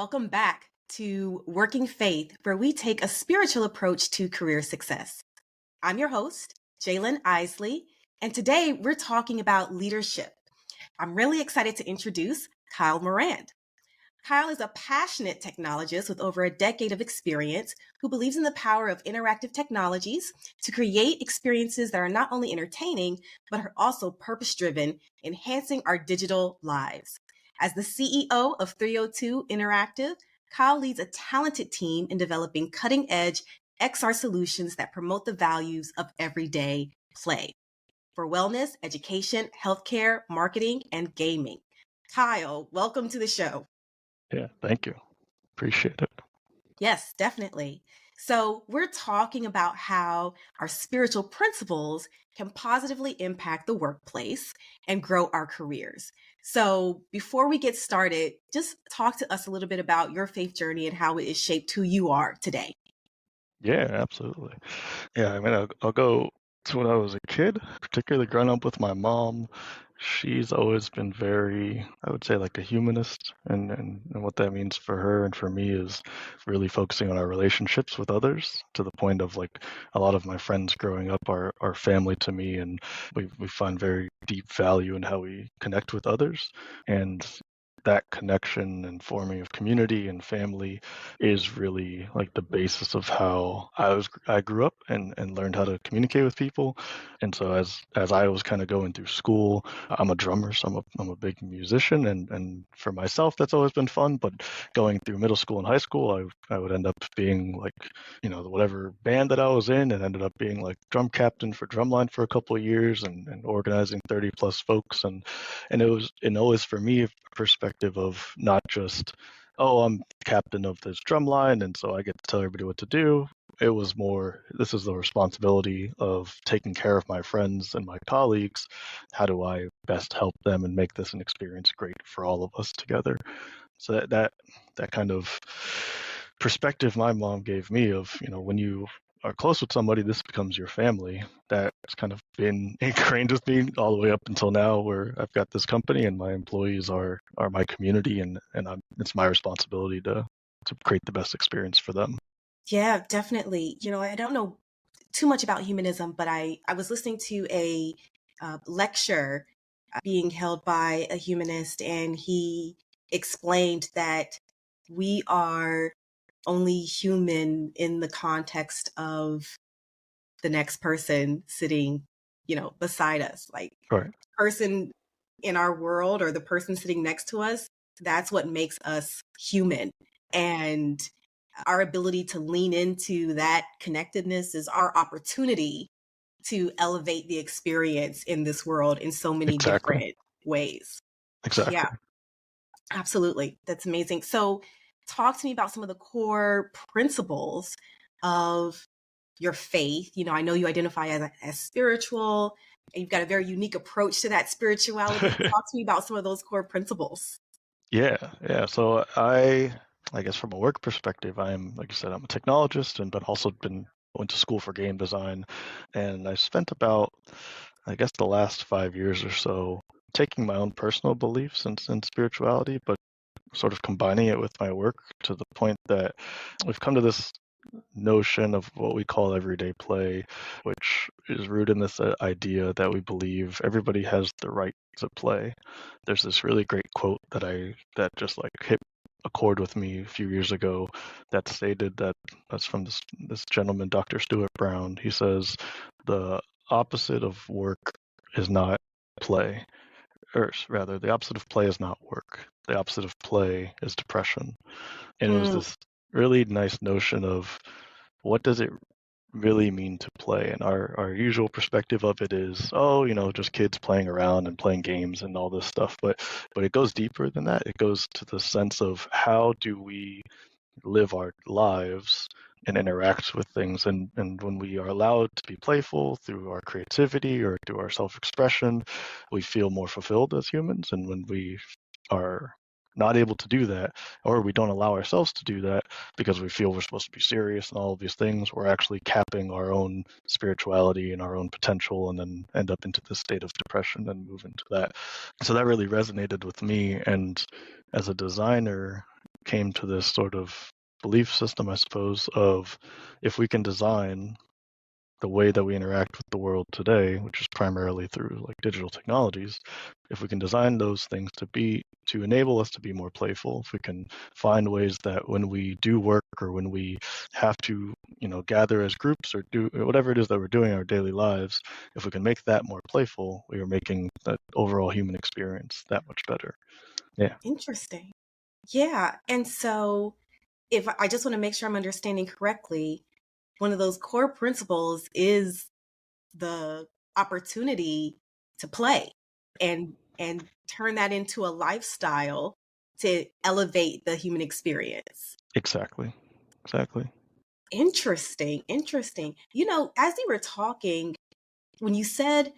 welcome back to Working Faith, where we take a spiritual approach to career success. I'm your host, Jalen Isley, and today we're talking about leadership. I'm really excited to introduce Kyle Morrand. Kyle is a passionate technologist with over a decade of experience who believes in the power of interactive technologies to create experiences that are not only entertaining, but are also purpose-driven, enhancing our digital lives. As the CEO of 302 Interactive, Kyle leads a talented team in developing cutting-edge XR solutions that promote the values of everyday play for wellness, education, healthcare, marketing, and gaming. Kyle, welcome to the show. Yeah, thank you. Appreciate it. Yes, definitely. So, we're talking about how our spiritual principles can positively impact the workplace and grow our careers. So, before we get started, just talk to us a little bit about your faith journey and how it has shaped who you are today. Yeah, absolutely. Yeah, I'll go to when I was a kid, particularly growing up with my mom. She's always been very, I would say, like a humanist, and what that means for her and for me is really focusing on our relationships with others to the point of like a lot of my friends growing up are family to me, and we find very deep value in how we connect with others. And that connection and forming of community and family is really like the basis of how I grew up and learned how to communicate with people. And so as I was kind of going through school, I'm a drummer, so I'm a big musician, and for myself that's always been fun. But going through middle school and high school, I would end up being like, whatever band that I was in, and ended up being like drum captain for drumline for a couple of years, and organizing 30 plus folks, and it was always for me a perspective of not just, oh, I'm captain of this drum line, and so I get to tell everybody what to do. It was more, this is the responsibility of taking care of my friends and my colleagues. How do I best help them and make this an experience great for all of us together? So that kind of perspective my mom gave me of, when you are close with somebody, this becomes your family. That's kind of been ingrained with me all the way up until now, where I've got this company and my employees are my community, and it's my responsibility to create the best experience for them. Yeah, definitely. I don't know too much about humanism, but I was listening to a lecture being held by a humanist, and he explained that we are only human in the context of the next person sitting, beside us. Like, Right. person in our world or the person sitting next to us, that's what makes us human. And our ability to lean into that connectedness is our opportunity to elevate the experience in this world in so many Exactly. different ways. Exactly. Yeah, absolutely. That's amazing. So, talk to me about some of the core principles of your faith. I know you identify as spiritual, and you've got a very unique approach to that spirituality. Talk to me about some of those core principles. Yeah. So I guess from a work perspective, like you said, I'm a technologist, but also went to school for game design, and I spent about, I guess, the last 5 years or so taking my own personal beliefs and spirituality, but sort of combining it with my work to the point that we've come to this notion of what we call everyday play, which is rooted in this idea that we believe everybody has the right to play. There's this really great quote that just like hit a chord with me a few years ago that stated that's from this gentleman, Dr. Stuart Brown. He says the opposite of work is not play, or rather, the opposite of play is not work. The opposite of play is depression. And it was Mm, this really nice notion of what does it really mean to play? And our usual perspective of it is, oh, just kids playing around and playing games and all this stuff. But it goes deeper than that. It goes to the sense of how do we live our lives and interact with things. And when we are allowed to be playful through our creativity or through our self-expression, we feel more fulfilled as humans. And when we are not able to do that, or we don't allow ourselves to do that because we feel we're supposed to be serious and all of these things, we're actually capping our own spirituality and our own potential, and then end up into this state of depression and move into that. So that really resonated with me. And as a designer, came to this sort of belief system, I suppose, of if we can design the way that we interact with the world today, which is primarily through like digital technologies, if we can design those things to enable us to be more playful, if we can find ways that when we do work or when we have to, gather as groups or do whatever it is that we're doing in our daily lives, if we can make that more playful, we are making the overall human experience that much better. Yeah, Interesting. Yeah. And so, if I just want to make sure I'm understanding correctly, one of those core principles is the opportunity to play and turn that into a lifestyle to elevate the human experience. exactly. Exactly. Interesting, interesting. As we were talking, when you said,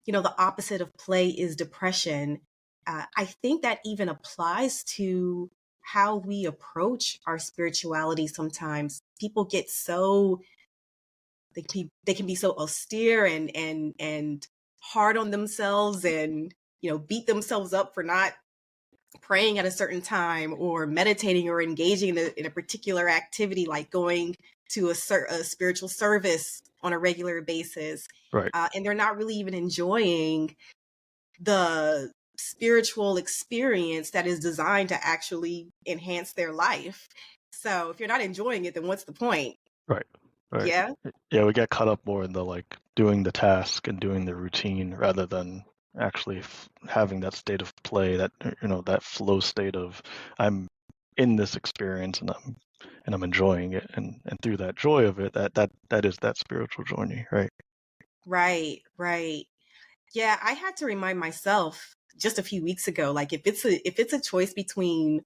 the opposite of play is depression, I think that even applies to how we approach our spirituality sometimes. People get so they can be so austere and hard on themselves and beat themselves up for not praying at a certain time or meditating or engaging in a particular activity like going to a spiritual service on a regular basis, Right. and they're not really even enjoying the spiritual experience that is designed to actually enhance their life. So if you're not enjoying it, then what's the point? Right. Right. Yeah. Yeah, we get caught up more in the like doing the task and doing the routine rather than actually having that state of play, that that flow state of I'm in this experience and I'm enjoying it, and through that joy of it, that is that spiritual journey, right? Right, right. Yeah, I had to remind myself just a few weeks ago, like if it's a choice between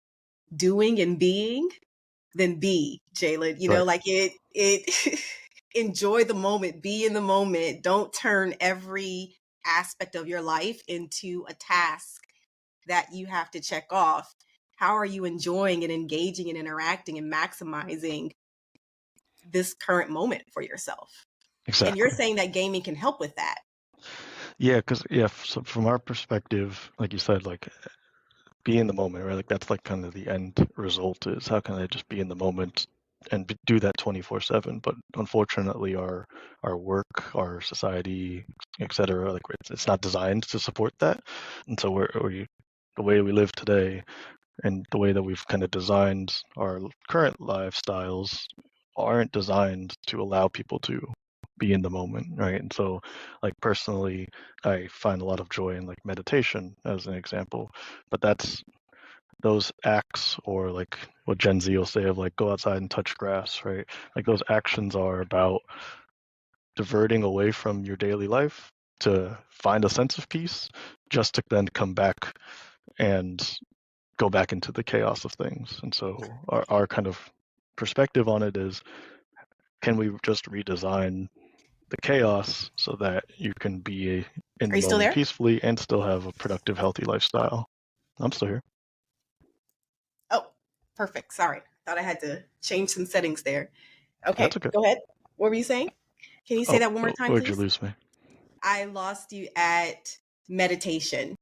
doing and being, then be, Jalen. Right. Like it enjoy the moment, be in the moment. Don't turn every aspect of your life into a task that you have to check off. How are you enjoying and engaging and interacting and maximizing this current moment for yourself? And you're Exactly. saying that gaming can help with that. Yeah, because yeah, so from our perspective, like you said, like be in the moment, right? Like that's like kind of the end result is how can I just be in the moment and do that 24/7? But unfortunately, our work, our society, etc., like it's not designed to support that. And so the way we live today and the way that we've kind of designed our current lifestyles aren't designed to allow people to be in the moment, right? And so, like personally, I find a lot of joy in like meditation as an example, but that's those acts, or like what Gen Z will say of like go outside and touch grass, right? Like those actions are about diverting away from your daily life to find a sense of peace, just to then come back and go back into the chaos of things. And so our kind of perspective on it is, can we just redesign the chaos so that you can be in Are the you still moment there? peacefully and still have a productive, healthy lifestyle? I'm still here. Oh, perfect. Sorry. Thought I had to change some settings there. That's Okay, okay. go ahead. What were you saying? Can you say Oh, that one more time, where'd you please? lose me? I lost you at meditation.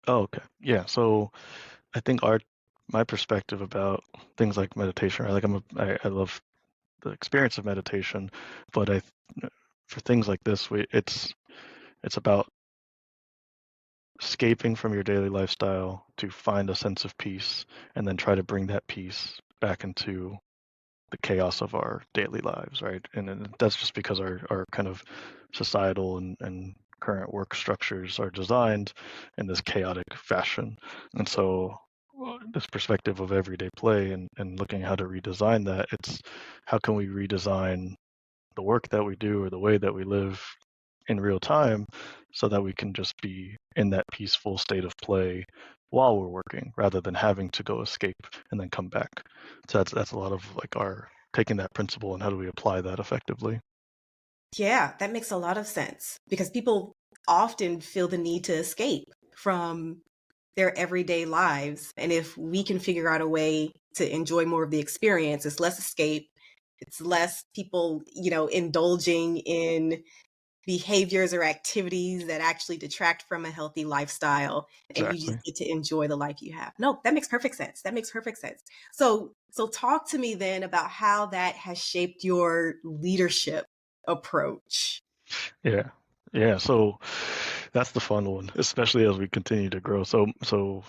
Oh, okay. Yeah. So I think my perspective about things like meditation, right? Like I love the experience of meditation, but for things like this, it's about escaping from your daily lifestyle to find a sense of peace and then try to bring that peace back into the chaos of our daily lives, right? And that's just because our kind of societal and current work structures are designed in this chaotic fashion. And so this perspective of everyday play and looking how to redesign that, it's how can we redesign the work that we do or the way that we live in real time so that we can just be in that peaceful state of play while we're working rather than having to go escape and then come back. So that's a lot of like our taking that principle and how do we apply that effectively. Yeah, that makes a lot of sense because people often feel the need to escape from their everyday lives. And if we can figure out a way to enjoy more of the experience, it's less escape, it's less people, indulging in behaviors or activities that actually detract from a healthy lifestyle, and you just Exactly. get to enjoy the life you have. No, that makes perfect sense. That makes perfect sense. So talk to me then about how that has shaped your leadership approach. Yeah. Yeah. So that's the fun one, especially as we continue to grow. So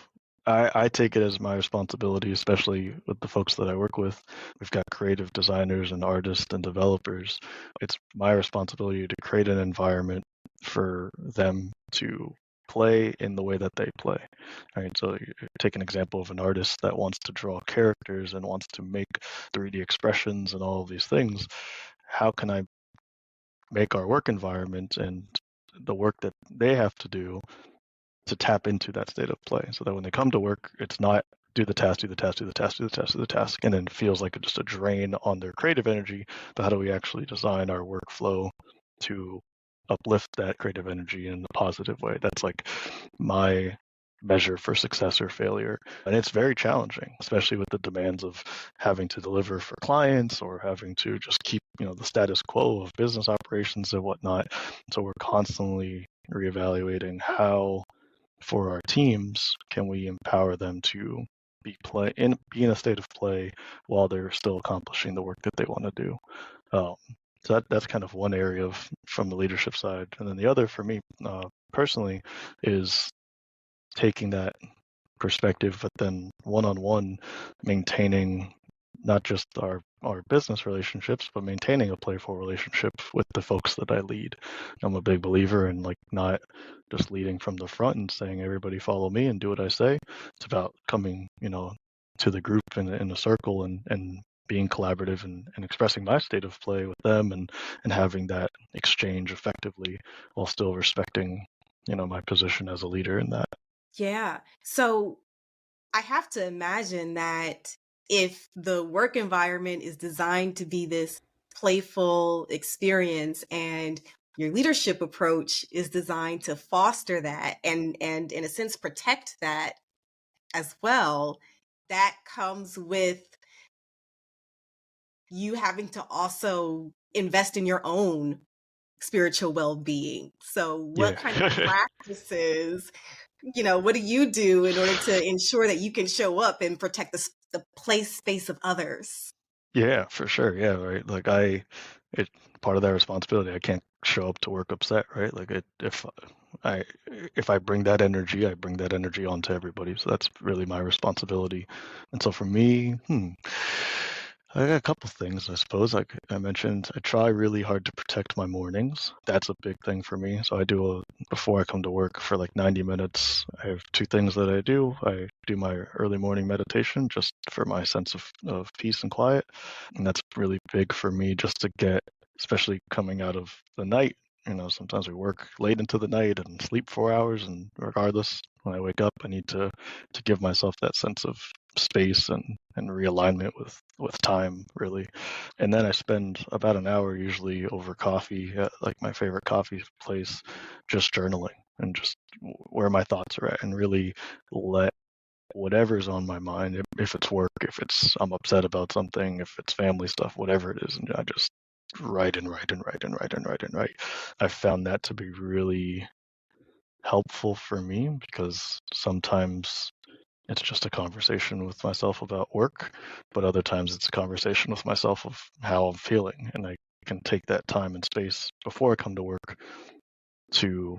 I take it as my responsibility, especially with the folks that I work with. We've got creative designers and artists and developers. It's my responsibility to create an environment for them to play in the way that they play. Right. So you take an example of an artist that wants to draw characters and wants to make 3D expressions and all of these things. How can I make our work environment and the work that they have to do to tap into that state of play so that when they come to work, it's not do the task, do the task, do the task, do the task, do the task, and then it feels like just a drain on their creative energy. But how do we actually design our workflow to uplift that creative energy in a positive way? That's like my measure for success or failure. And it's very challenging, especially with the demands of having to deliver for clients or having to just keep, the status quo of business operations and whatnot. So we're constantly reevaluating how for our teams can we empower them to be in a state of play while they're still accomplishing the work that they want to do. Um, so that's kind of one area from the leadership side, and then the other for me personally is taking that perspective, but then one-on-one maintaining not just our business relationships, but maintaining a playful relationship with the folks that I lead. I'm a big believer in like not just leading from the front and saying everybody follow me and do what I say. It's about coming, to the group in a circle and being collaborative and expressing my state of play with them and having that exchange effectively while still respecting, my position as a leader in that. Yeah. So I have to imagine that if the work environment is designed to be this playful experience and your leadership approach is designed to foster that and in a sense protect that as well, that comes with you having to also invest in your own spiritual well-being. So what kind of Yeah. practices, what do you do in order to ensure that you can show up and protect the place space of others? Yeah, for sure. Yeah, right. Like it part of that responsibility. I can't show up to work upset, right? Like I if I bring that energy, I bring that energy onto everybody. So that's really my responsibility. And so for me, I got a couple things, I suppose. Like I mentioned, I try really hard to protect my mornings. That's a big thing for me. So before I come to work for like 90 minutes, I have two things that I do. I do my early morning meditation just for my sense of peace and quiet. And that's really big for me just to get, especially coming out of the night. Sometimes we work late into the night and sleep 4 hours, and regardless, when I wake up, I need to give myself that sense of space and realignment with time, really. And then I spend about an hour usually over coffee at like my favorite coffee place, just journaling and just where my thoughts are at, and really let whatever's on my mind, if it's work, if it's I'm upset about something, if it's family stuff, whatever it is, and I just write and write and write and write and write and write. I found that to be really helpful for me because sometimes it's just a conversation with myself about work, but other times it's a conversation with myself of how I'm feeling, and I can take that time and space before I come to work to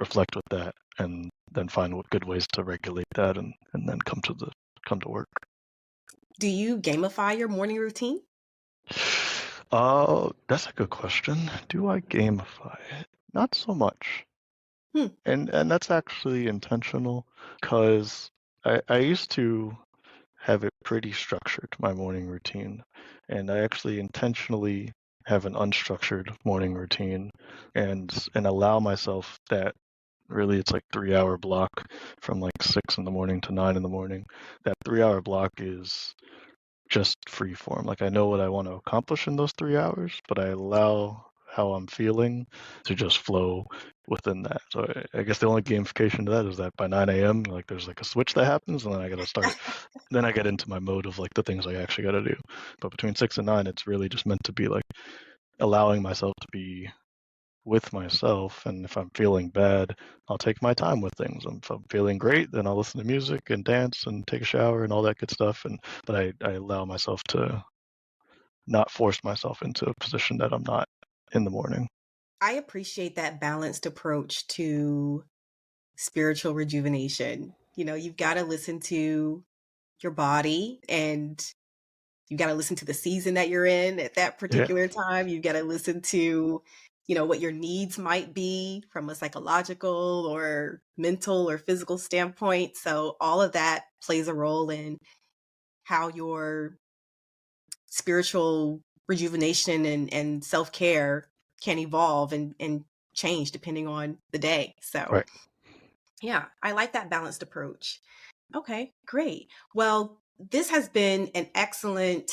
reflect with that and then find what good ways to regulate that and then come to work. Do you gamify your morning routine? That's a good question. Do I gamify it? Not so much. Hmm. And that's actually intentional because I used to have it pretty structured, my morning routine. And I actually intentionally have an unstructured morning routine and allow myself that really it's like 3 hour block from like 6 in the morning to 9 in the morning. That 3 hour block is just free form. Like I know what I want to accomplish in those 3 hours, but I allow how I'm feeling to just flow within that. So I guess the only gamification to that is that by 9 a.m., like there's like a switch that happens, and then I got to start. Then I get into my mode of like the things I actually got to do. But between 6 and 9, it's really just meant to be like allowing myself to be with myself. And if I'm feeling bad, I'll take my time with things. And if I'm feeling great, then I'll listen to music and dance and take a shower and all that good stuff. But I allow myself to not force myself into a position that I'm not in the morning. I appreciate that balanced approach to spiritual rejuvenation. You've got to listen to your body, and you got to listen to the season that you're in at that Yeah, particular time. You've got to listen to, what your needs might be from a psychological or mental or physical standpoint. So all of that plays a role in how your spiritual rejuvenation and self-care can evolve and change depending on the day. So right. yeah, I like that balanced approach. Okay, great. Well, this has been an excellent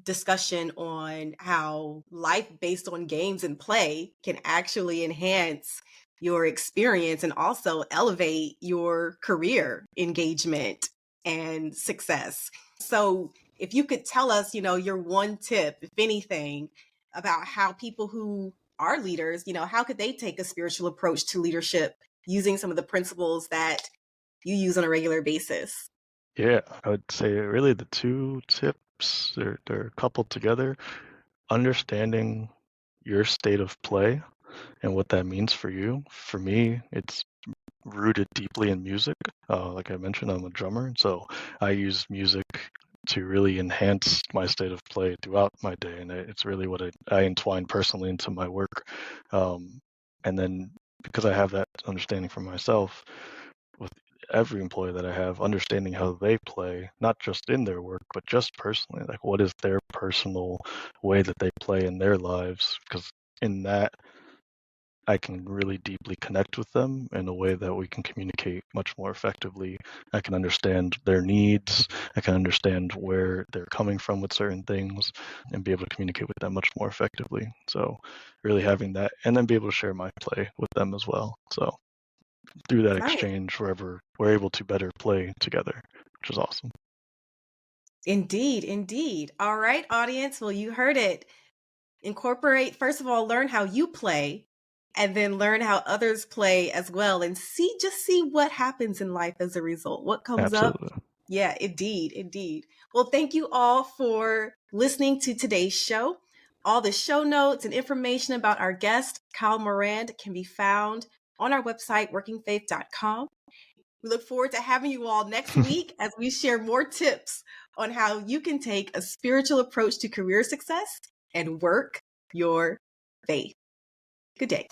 discussion on how life based on games and play can actually enhance your experience and also elevate your career engagement and success. So, if you could tell us, your one tip, if anything, about how people who are leaders, how could they take a spiritual approach to leadership using some of the principles that you use on a regular basis? Yeah, I would say really the two tips, they're coupled together. Understanding your state of play and what that means for you. For me, it's rooted deeply in music. Like I mentioned, I'm a drummer, so I use music to really enhance my state of play throughout my day, and it's really what I entwine personally into my work. And then because I have that understanding for myself, with every employee that I have, understanding how they play, not just in their work, but just personally, like what is their personal way that they play in their lives, because in that I can really deeply connect with them in a way that we can communicate much more effectively. I can understand their needs. I can understand where they're coming from with certain things and be able to communicate with them much more effectively. So, really having that and then be able to share my play with them as well. So, through that Nice. exchange, we're able to better play together, which is awesome. Indeed, indeed. All right, audience. Well, you heard it. Incorporate, first of all, learn how you play, and then learn how others play as well, and just see what happens in life as a result. What comes up? Absolutely. Yeah, indeed, indeed. Well, thank you all for listening to today's show. All the show notes and information about our guest, Kyle Morrand, can be found on our website, workingfaith.com. We look forward to having you all next week as we share more tips on how you can take a spiritual approach to career success and work your faith. Good day.